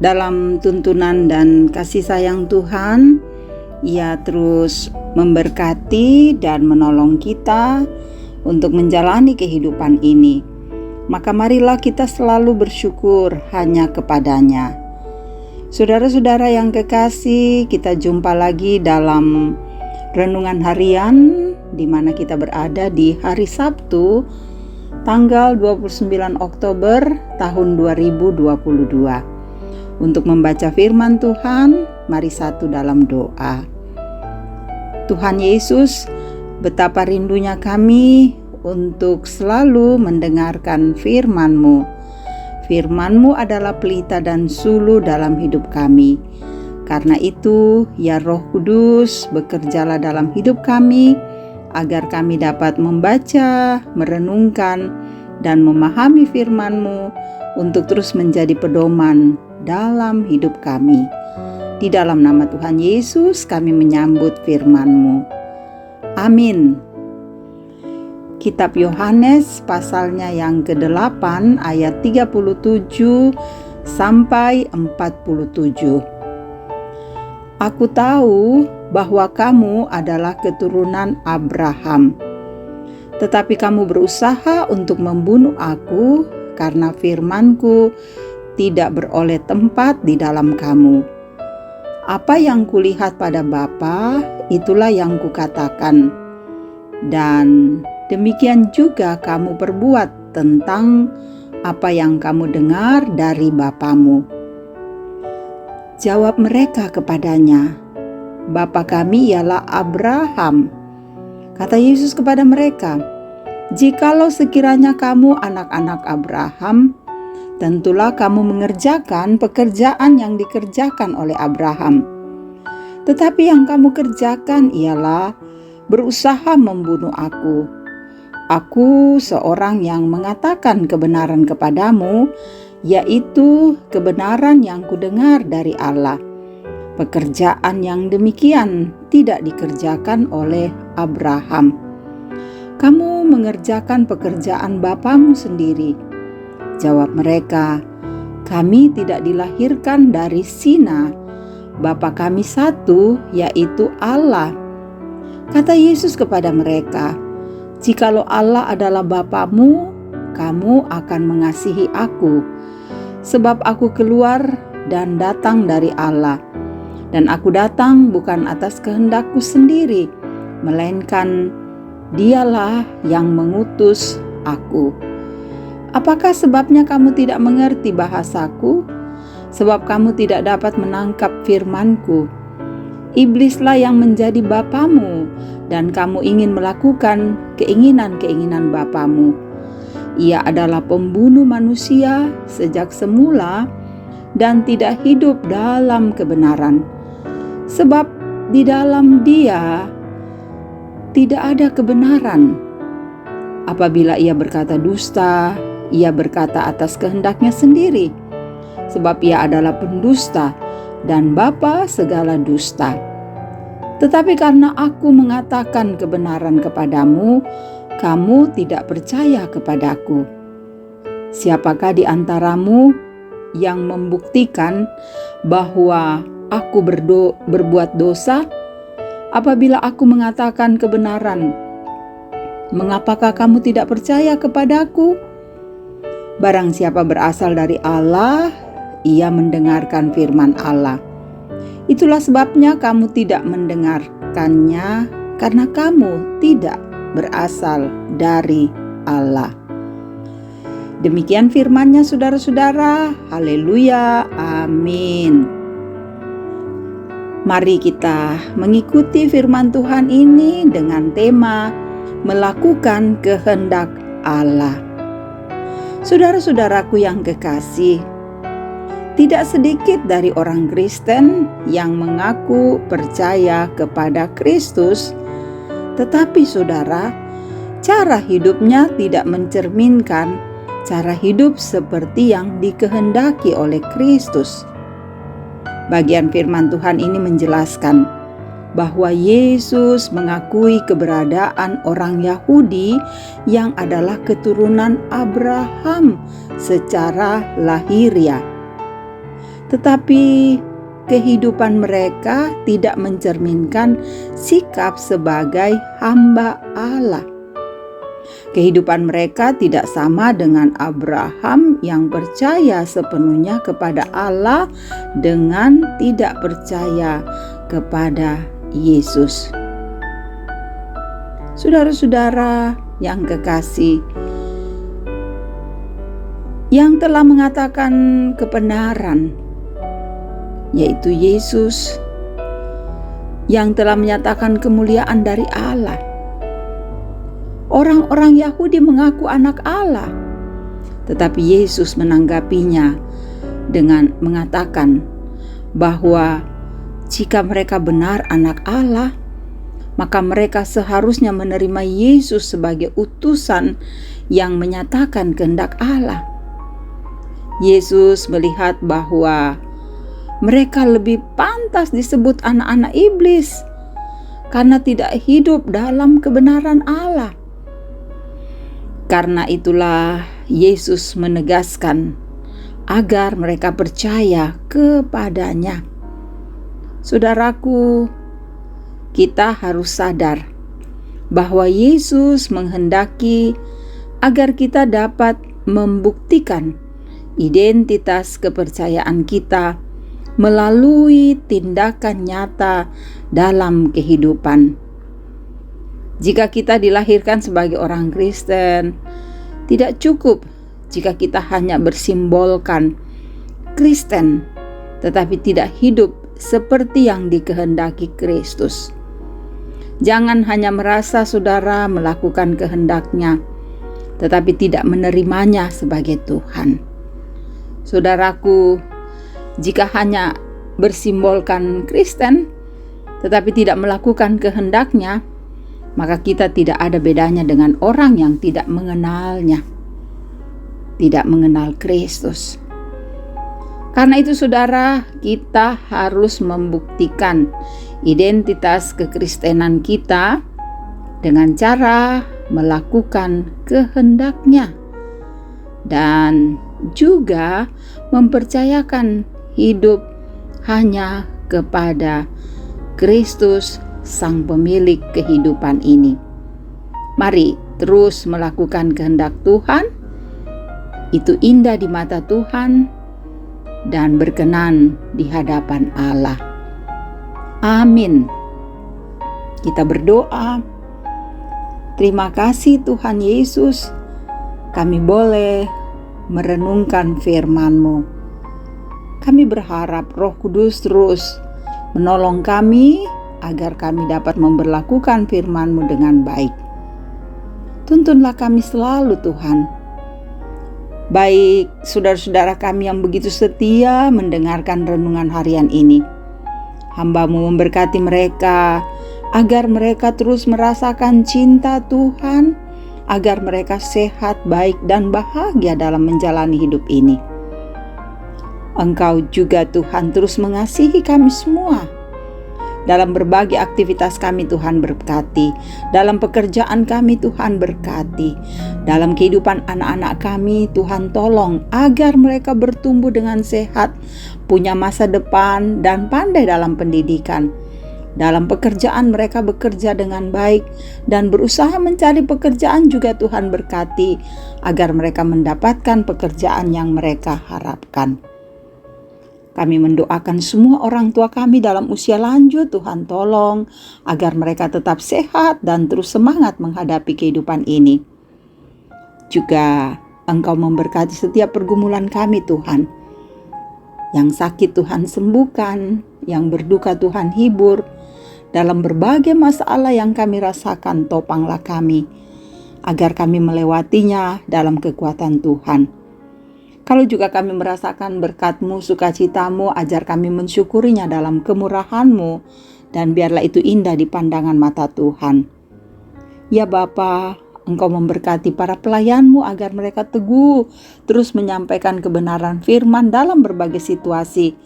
Dalam tuntunan dan kasih sayang Tuhan, Ia terus memberkati dan menolong kita untuk menjalani kehidupan ini. Maka marilah kita selalu bersyukur hanya kepada-Nya. Saudara-saudara yang kekasih, kita jumpa lagi dalam renungan harian di mana kita berada di hari Sabtu tanggal 29 Oktober tahun 2022. Untuk membaca firman Tuhan, mari satu dalam doa. Tuhan Yesus, betapa rindunya kami untuk selalu mendengarkan firman-Mu. Firman-Mu adalah pelita dan sulu dalam hidup kami. Karena itu, ya Roh Kudus, bekerjalah dalam hidup kami, agar kami dapat membaca, merenungkan, dan memahami firman-Mu untuk terus menjadi pedoman dalam hidup kami. Di dalam nama Tuhan Yesus kami menyambut firman-Mu. Amin. Kitab Yohanes pasalnya yang ke-8 ayat 37 sampai 47. Aku tahu bahwa kamu adalah keturunan Abraham, tetapi kamu berusaha untuk membunuh aku karena firman-Ku tidak beroleh tempat di dalam kamu. Apa yang kulihat pada Bapa, itulah yang kukatakan. Dan demikian juga kamu perbuat tentang apa yang kamu dengar dari bapamu. Jawab mereka kepadanya, Bapa kami ialah Abraham. Kata Yesus kepada mereka, jikalau sekiranya kamu anak-anak Abraham, tentulah kamu mengerjakan pekerjaan yang dikerjakan oleh Abraham. Tetapi yang kamu kerjakan ialah berusaha membunuh aku. Aku seorang yang mengatakan kebenaran kepadamu, yaitu kebenaran yang kudengar dari Allah. Pekerjaan yang demikian tidak dikerjakan oleh Abraham. Kamu mengerjakan pekerjaan bapamu sendiri. Jawab mereka, kami tidak dilahirkan dari zina. Bapa kami satu, yaitu Allah. Kata Yesus kepada mereka, jikalau Allah adalah Bapamu, kamu akan mengasihi aku. Sebab aku keluar dan datang dari Allah. Dan aku datang bukan atas kehendakku sendiri, melainkan Dialah yang mengutus aku. Apakah sebabnya kamu tidak mengerti bahasaku? Sebab kamu tidak dapat menangkap firman-Ku. Iblislah yang menjadi bapamu, dan kamu ingin melakukan keinginan-keinginan bapamu. Ia adalah pembunuh manusia sejak semula dan tidak hidup dalam kebenaran. Sebab di dalam Dia tidak ada kebenaran. Apabila ia berkata dusta, ia berkata atas kehendaknya sendiri, sebab ia adalah pendusta dan bapa segala dusta. Tetapi karena aku mengatakan kebenaran kepadamu, kamu tidak percaya kepadaku. Siapakah di antaramu yang membuktikan bahwa aku berbuat dosa? Apabila aku mengatakan kebenaran, mengapakah kamu tidak percaya kepadaku? Barang siapa berasal dari Allah, ia mendengarkan firman Allah. Itulah sebabnya kamu tidak mendengarkannya, karena kamu tidak berasal dari Allah. Demikian firman-Nya saudara-saudara. Haleluya, amin. Mari kita mengikuti firman Tuhan ini dengan tema melakukan kehendak Allah. Saudara-saudaraku yang kekasih, tidak sedikit dari orang Kristen yang mengaku percaya kepada Kristus, tetapi saudara, cara hidupnya tidak mencerminkan cara hidup seperti yang dikehendaki oleh Kristus. Bagian firman Tuhan ini menjelaskan bahwa Yesus mengakui keberadaan orang Yahudi yang adalah keturunan Abraham secara lahiriah. tetapi kehidupan mereka tidak mencerminkan sikap sebagai hamba Allah. Kehidupan mereka tidak sama dengan Abraham yang percaya sepenuhnya kepada Allah dengan tidak percaya kepada Yesus. Saudara-saudara yang kekasih, yang telah mengatakan kebenaran, yaitu Yesus, yang telah menyatakan kemuliaan dari Allah. Orang-orang Yahudi mengaku anak Allah, tetapi Yesus menanggapinya dengan mengatakan bahwa jika mereka benar anak Allah, maka mereka seharusnya menerima Yesus sebagai utusan yang menyatakan kehendak Allah. Yesus melihat bahwa mereka lebih pantas disebut anak-anak iblis karena tidak hidup dalam kebenaran Allah. Karena itulah Yesus menegaskan agar mereka percaya kepadanya. Saudaraku, kita harus sadar bahwa Yesus menghendaki agar kita dapat membuktikan identitas kepercayaan kita melalui tindakan nyata dalam kehidupan. Jika kita dilahirkan sebagai orang Kristen, tidak cukup jika kita hanya bersimbolkan Kristen, tetapi tidak hidup seperti yang dikehendaki Kristus. Jangan hanya merasa saudara melakukan kehendaknya, tetapi tidak menerimanya sebagai Tuhan. Saudaraku, jika hanya bersimbolkan Kristen, tetapi tidak melakukan kehendaknya, maka kita tidak ada bedanya dengan orang yang tidak mengenalnya, tidak mengenal Kristus. Karena itu saudara, kita harus membuktikan identitas kekristenan kita dengan cara melakukan kehendaknya dan juga mempercayakan hidup hanya kepada Kristus, Sang Pemilik kehidupan ini. Mari terus melakukan kehendak Tuhan. Itu indah di mata Tuhan dan berkenan di hadapan Allah. Amin. Kita berdoa. Terima kasih Tuhan Yesus, kami boleh merenungkan firman-Mu. Kami berharap Roh Kudus terus menolong kami agar kami dapat memberlakukan firman-Mu dengan baik. Tuntunlah kami selalu Tuhan. Baik saudara-saudara kami yang begitu setia mendengarkan renungan harian ini. Hamba-Mu memberkati mereka agar mereka terus merasakan cinta Tuhan, agar mereka sehat, baik dan bahagia dalam menjalani hidup ini. Engkau juga Tuhan terus mengasihi kami semua. Dalam berbagai aktivitas kami Tuhan berkati. Dalam pekerjaan kami Tuhan berkati. Dalam kehidupan anak-anak kami Tuhan tolong agar mereka bertumbuh dengan sehat, punya masa depan dan pandai dalam pendidikan. Dalam pekerjaan mereka bekerja dengan baik dan berusaha mencari pekerjaan juga Tuhan berkati agar mereka mendapatkan pekerjaan yang mereka harapkan. Kami mendoakan semua orang tua kami dalam usia lanjut, Tuhan tolong agar mereka tetap sehat dan terus semangat menghadapi kehidupan ini. Juga Engkau memberkati setiap pergumulan kami Tuhan. Yang sakit Tuhan sembuhkan, yang berduka Tuhan hibur. Dalam berbagai masalah yang kami rasakan, topanglah kami, agar kami melewatinya dalam kekuatan Tuhan. Kalau juga kami merasakan berkat-Mu, sukacita-Mu, ajar kami mensyukurinya dalam kemurahan-Mu, dan biarlah itu indah di pandangan mata Tuhan. Ya Bapa, Engkau memberkati para pelayan-Mu agar mereka teguh, terus menyampaikan kebenaran firman dalam berbagai situasi.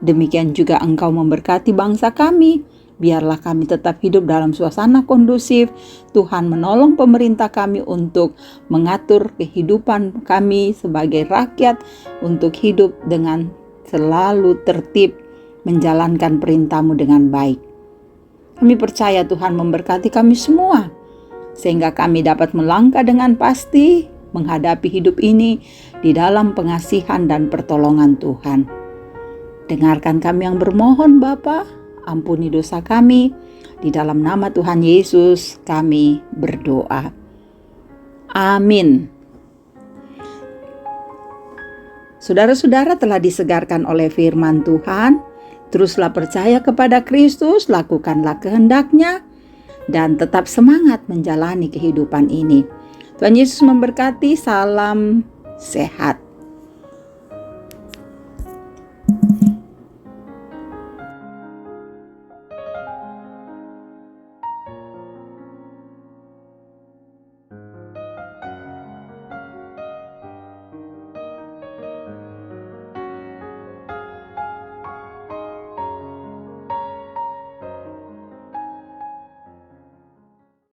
Demikian juga Engkau memberkati bangsa kami. Biarlah kami tetap hidup dalam suasana kondusif. Tuhan menolong pemerintah kami untuk mengatur kehidupan kami sebagai rakyat untuk hidup dengan selalu tertib menjalankan perintah-Mu dengan baik. Kami percaya Tuhan memberkati kami semua, sehingga kami dapat melangkah dengan pasti menghadapi hidup ini di dalam pengasihan dan pertolongan Tuhan. Dengarkan kami yang bermohon Bapa, ampuni dosa kami. Di dalam nama Tuhan Yesus kami berdoa. Amin. Saudara-saudara telah disegarkan oleh firman Tuhan. Teruslah percaya kepada Kristus, lakukanlah kehendak-Nya, dan tetap semangat menjalani kehidupan ini. Tuhan Yesus memberkati, salam sehat.